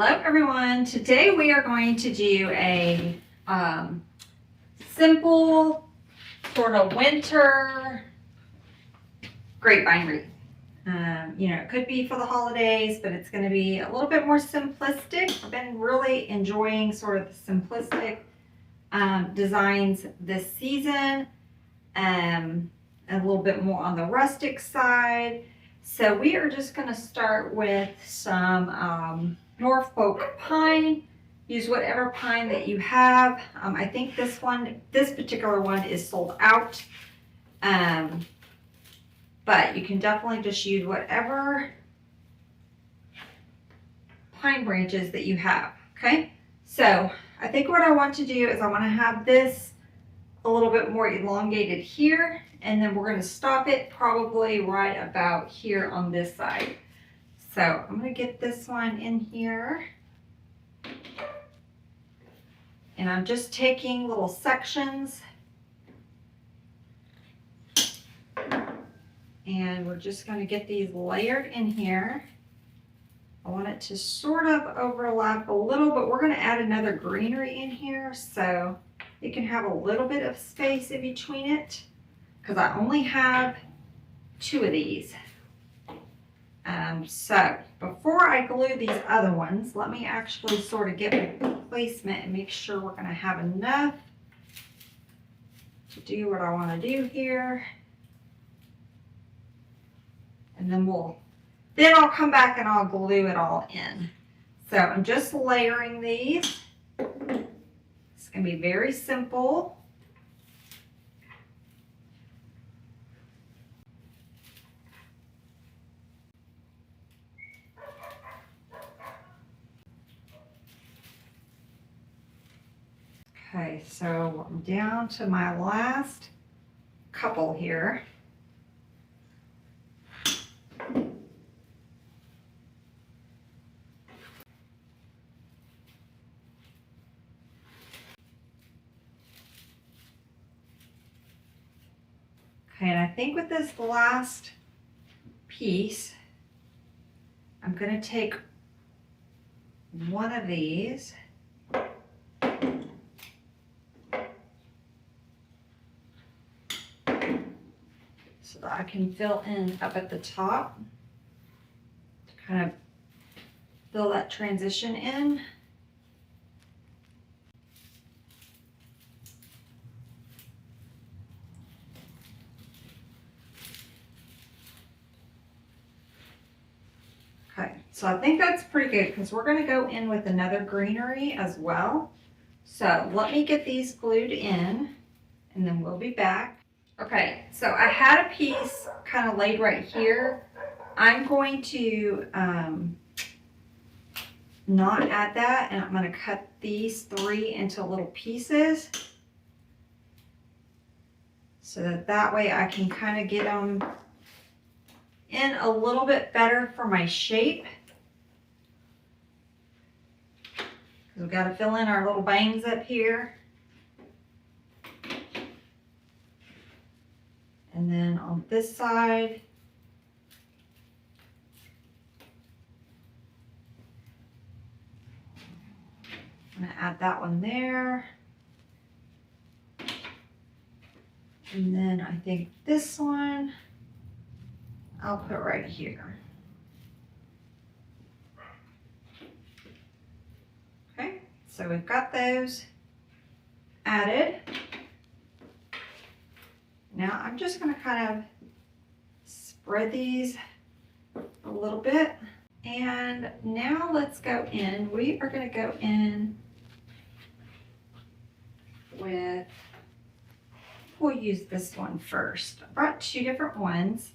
Hello everyone. Today we are going to do a simple sort of winter grapevine wreath. It could be for the holidays, but it's going to be a little bit more simplistic. I've been really enjoying sort of the simplistic designs this season, and a little bit more on the rustic side. So we are just going to start with some Norfolk pine. Use whatever pine that you have. I think this particular one is sold out. But you can definitely just use whatever pine branches that you have, okay? So I think what I want to do is I want to have this a little bit more elongated here, and then we're going to stop it probably right about here on this side. So I'm going to get this one in here, and I'm just taking little sections, and we're just going to get these layered in here. I want it to sort of overlap a little, but we're going to add another greenery in here so it can have a little bit of space in between it, because I only have 2 of these. So before I glue these other ones, let me actually sort of get my placement and make sure we're going to have enough to do what I want to do here. And then I'll come back and I'll glue it all in. So I'm just layering these. It's going to be very simple. Okay, so I'm down to my last couple here. Okay, and I think with this last piece, I'm going to take one of these so that I can fill in up at the top to kind of fill that transition in. Okay, so I think that's pretty good because we're going to go in with another greenery as well. So let me get these glued in and then we'll be back. Okay, so I had a piece kind of laid right here. I'm going to not add that, and I'm going to cut these 3 into little pieces so that way I can kind of get them in a little bit better for my shape. Because we've got to fill in our little bangs up here. And then on this side, I'm going to add that one there. And then I think this one I'll put right here. Okay, so we've got those added. Now I'm just going to kind of spread these a little bit. And now let's go in. We are going to go in with, we'll use this one first. I brought 2 different ones.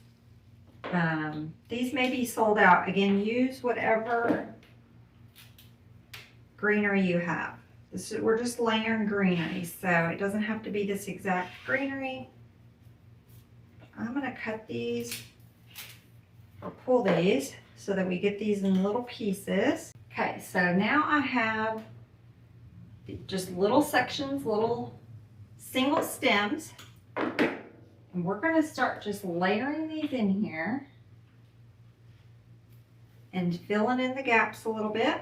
These may be sold out. Again, use whatever greenery you have. We're just layering greenery, so it doesn't have to be this exact greenery. I'm going to cut these or pull these so that we get these in little pieces. Okay, so now I have just little sections, little single stems, and we're going to start just layering these in here and filling in the gaps a little bit.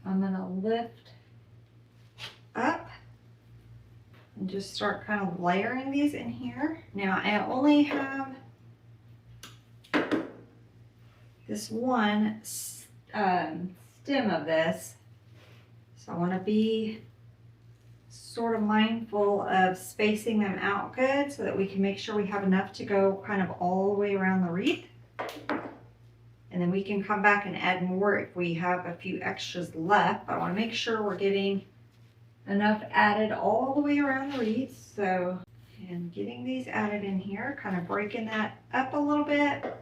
I'm gonna lift up and just start kind of layering these in here. Now I only have this one stem of this, so I want to be sort of mindful of spacing them out good so that we can make sure we have enough to go kind of all the way around the wreath. And then we can come back and add more if we have a few extras left. But I want to make sure we're getting enough added all the way around the wreath. So, and getting these added in here, kind of breaking that up a little bit.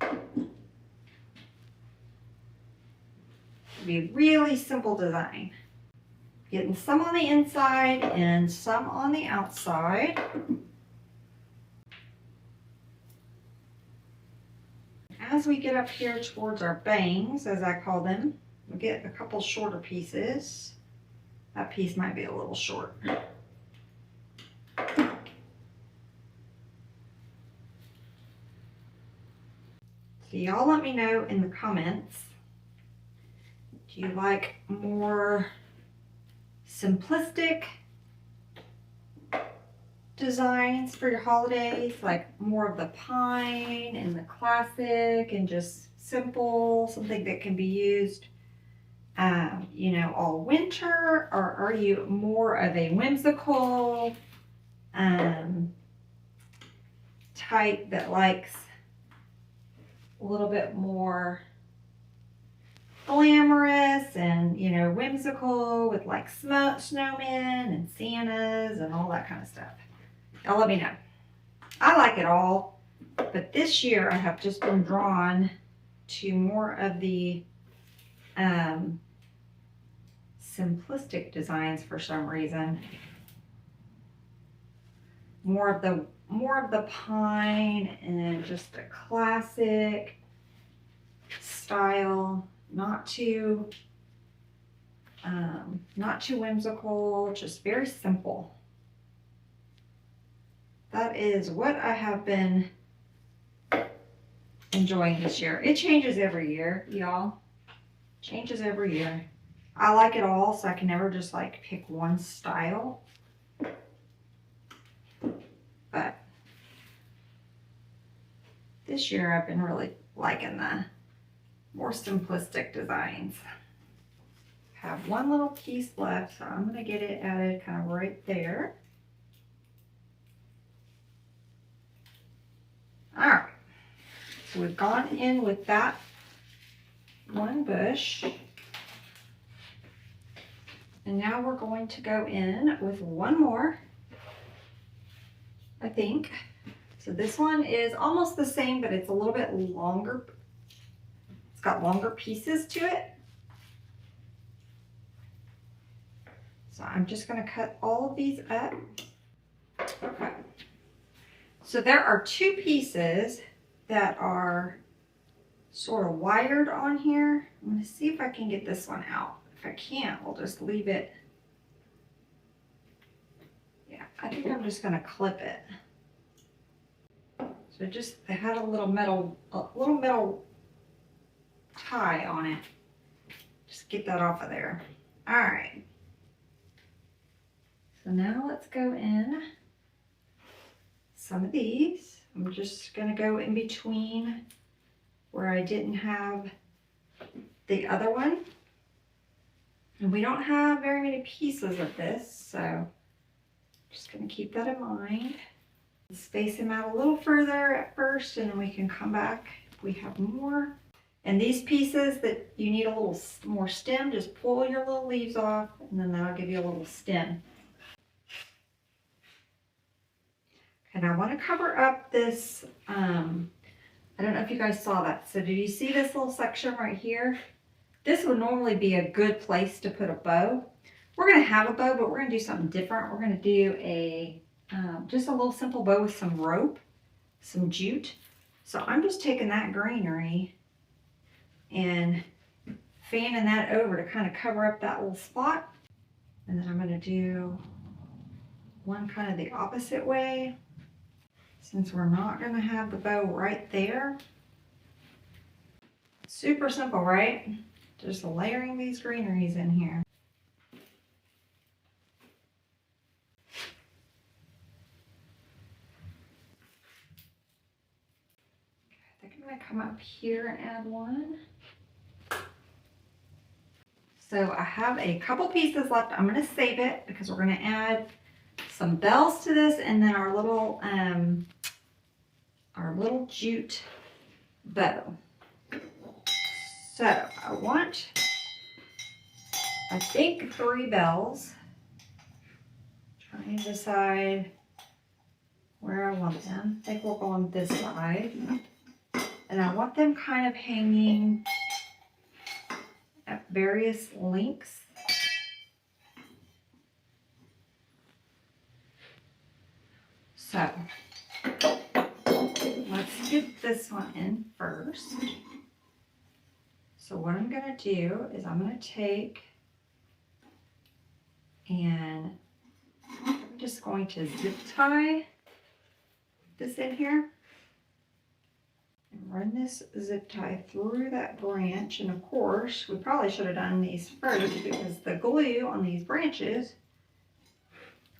It'll be a really simple design. Getting some on the inside and some on the outside. As we get up here towards our bangs, as I call them, we'll get a couple shorter pieces. That piece might be a little short. So y'all let me know in the comments, do you like more simplistic designs for your holidays, like more of the pine and the classic and just simple, something that can be used you know, all winter, or are you more of a whimsical type that likes a little bit more glamorous and, you know, whimsical with like snowmen and Santas and all that kind of stuff? Y'all let me know. I like it all, but this year I have just been drawn to more of the simplistic designs for some reason. More of the pine and just the classic style, not too whimsical, just very simple. That is what I have been enjoying this year. It changes every year, y'all. Changes every year. I like it all, so I can never just like pick one style. But this year I've been really liking the more simplistic designs. Have one little piece left, so I'm going to get it added kind of right there. All right, so we've gone in with that one bush. And now we're going to go in with one more, I think. So this one is almost the same, but it's a little bit longer. It's got longer pieces to it. So I'm just going to cut all of these up. Okay. So there are two pieces that are sort of wired on here. I'm going to see if I can get this one out. If I can't, we'll just leave it. Yeah, I think I'm just going to clip it. So just, I had a little metal tie on it. Just get that off of there. All right. So now let's go in some of these. I'm just going to go in between where I didn't have the other one. And we don't have very many pieces of this, so just going to keep that in mind. Space them out a little further at first, and then we can come back if we have more. And these pieces that you need a little more stem, just pull your little leaves off, and then that'll give you a little stem. And I want to cover up this, I don't know if you guys saw that. So did you see this little section right here? This would normally be a good place to put a bow. We're going to have a bow, but we're going to do something different. We're going to do a just a little simple bow with some rope, some jute. So I'm just taking that greenery and fanning that over to kind of cover up that little spot. And then I'm going to do one kind of the opposite way. Since we're not going to have the bow right there. Super simple, right? Just layering these greeneries in here. I think I'm going to come up here and add one. So I have a couple pieces left. I'm going to save it because we're going to add some bells to this, and then our little jute bow. So I think 3 bells. Trying to decide where I want them. I think we'll go on this side. And I want them kind of hanging at various lengths. So let's get this one in first. So what I'm going to do is I'm going to take and I'm just going to zip tie this in here and run this zip tie through that branch. And of course, we probably should have done these first because the glue on these branches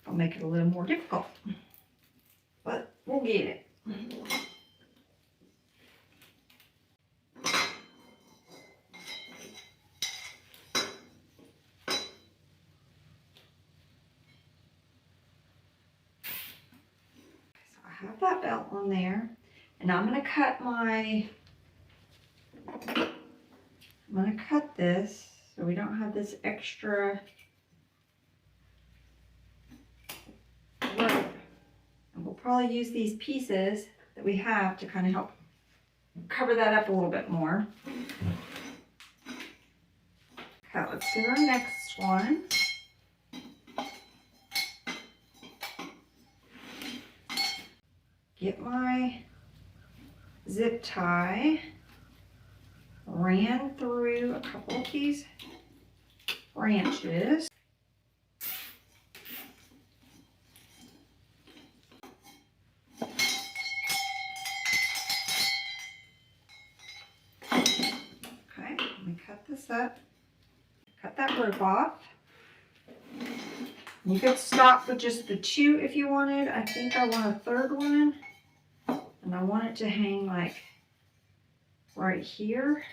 will make it a little more difficult, but we'll get it. Have that belt on there, and I'm going to cut this so we don't have this extra rope. And we'll probably use these pieces that we have to kind of help cover that up a little bit more. Okay, let's do our next one. Get my zip tie, ran through a couple of these branches. Okay, let me cut this up. Cut that rope off. You could stop with just the 2 if you wanted. I think I want a 3rd one. And I want it to hang like right here.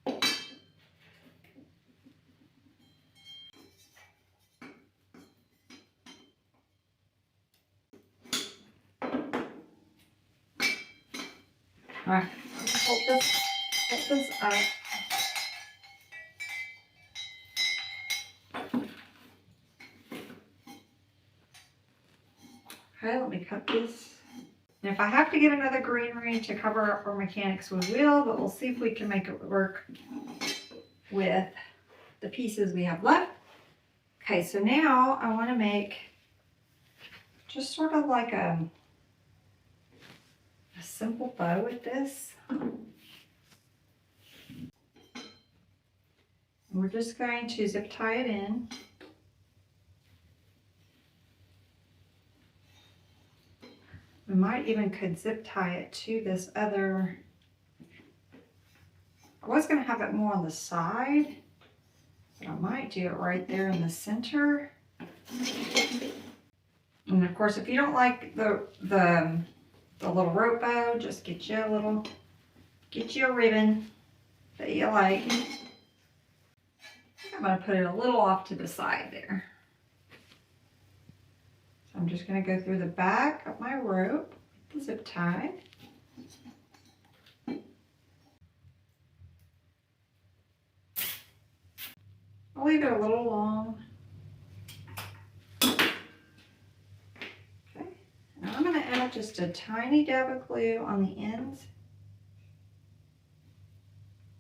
All right, let's hold this up. Okay, let me cut this. And if I have to get another greenery to cover up our mechanics, we will, but we'll see if we can make it work with the pieces we have left. Okay, so now I want to make just sort of like a simple bow with this. And we're just going to zip tie it in. We might even could zip tie it to this other. I was going to have it more on the side, but I might do it right there in the center. And of course, if you don't like the little rope bow, just get you a ribbon that you like. I'm going to put it a little off to the side there. So I'm just going to go through the back of my rope with the zip tie. I'll leave it a little long. Okay, now I'm going to add just a tiny dab of glue on the ends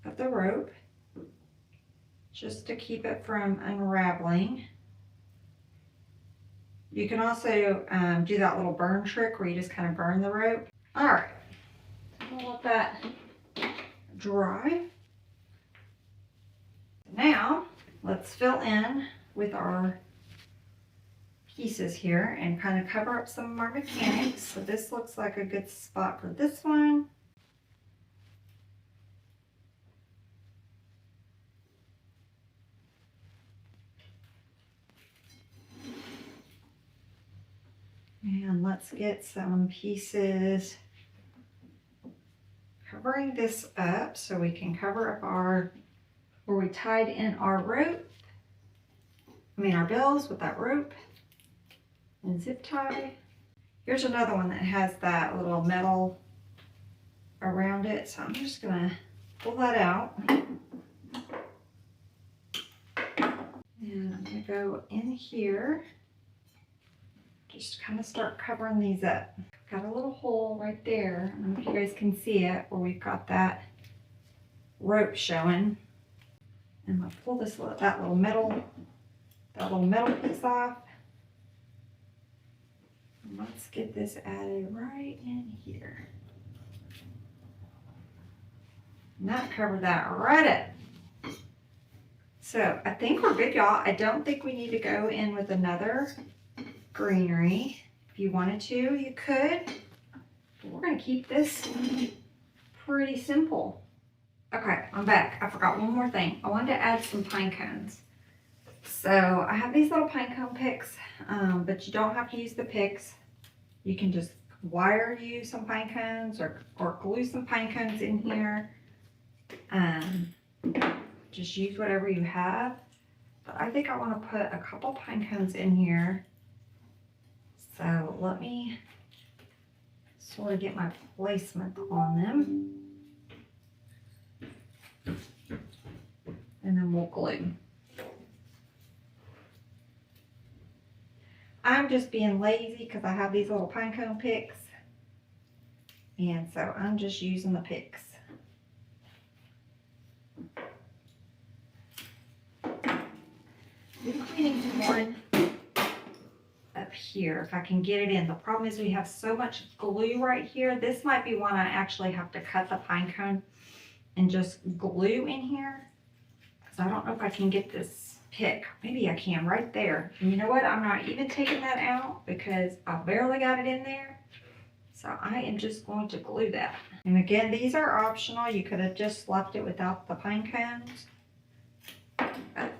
of the rope, just to keep it from unraveling. You can also do that little burn trick where you just kind of burn the rope. All right, I'll let that dry. Now, let's fill in with our pieces here and kind of cover up some of our mechanics. So this looks like a good spot for this one. let's get some pieces covering this up so we can cover up where we tied in our rope. Our bills with that rope and zip tie. Here's another one that has that little metal around it. So I'm just gonna pull that out. And I'm gonna go in here. Just kind of start covering these up. Got a little hole right there. I don't know if you guys can see it where we've got that rope showing. And I'm gonna pull that little metal piece off. And let's get this added right in here. And that covered that right up. So I think we're good, y'all. I don't think we need to go in with another greenery. If you wanted to, you could. But we're gonna keep this pretty simple. Okay, I'm back. I forgot one more thing. I wanted to add some pine cones. So I have these little pine cone picks, but you don't have to use the picks. You can just wire you some pine cones or glue some pine cones in here. Just use whatever you have. But I think I want to put a couple pine cones in here. So let me sort of get my placement on them. And then we'll glue. I'm just being lazy because I have these little pine cone picks. And so I'm just using the picks. Including one up here if I can get it in. The problem is we have so much glue right here. This might be one I actually have to cut the pine cone and just glue in here. Because I don't know if I can get this pick. Maybe I can right there. And you know what? I'm not even taking that out because I barely got it in there. So I am just going to glue that. And again, these are optional. You could have just left it without the pine cones. But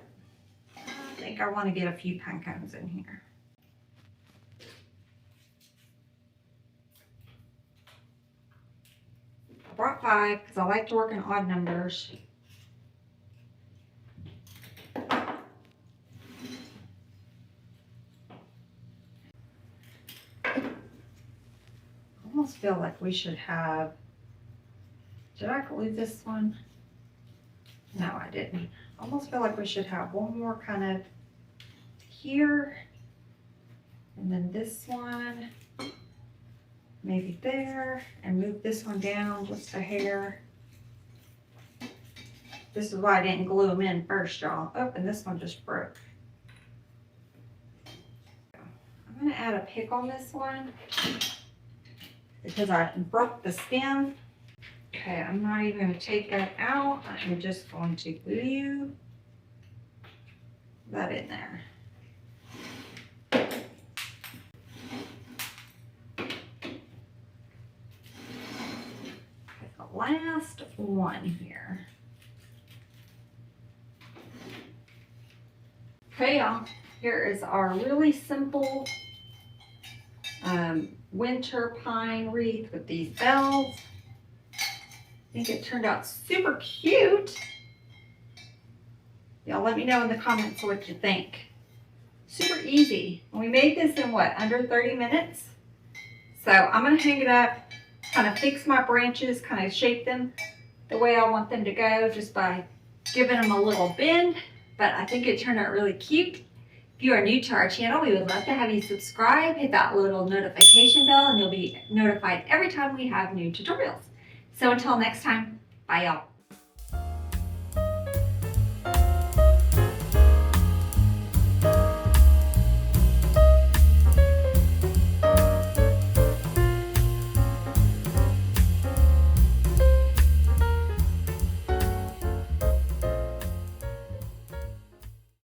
I think I want to get a few pine cones in here. I brought 5 because I like to work in odd numbers. I almost feel like we should have, did I glue this one? No, I didn't. I almost feel like we should have one more kind of here, and then this one maybe there, and move this one down just a hair. This is why I didn't glue them in first, y'all. Oh, and this one just broke. I'm gonna add a pick on this one because I broke the stem. Okay, I'm not even going to take that out. I'm just going to glue that in there. Okay, the last one here. Okay, y'all, here is our really simple winter pine wreath with these bells. I think it turned out super cute. Y'all let me know in the comments what you think. Super easy. And we made this in what, under 30 minutes? So I'm gonna hang it up, kind of fix my branches, kind of shape them the way I want them to go just by giving them a little bend. But I think it turned out really cute. If you are new to our channel, we would love to have you subscribe, hit that little notification bell, and you'll be notified every time we have new tutorials. So until next time, bye y'all.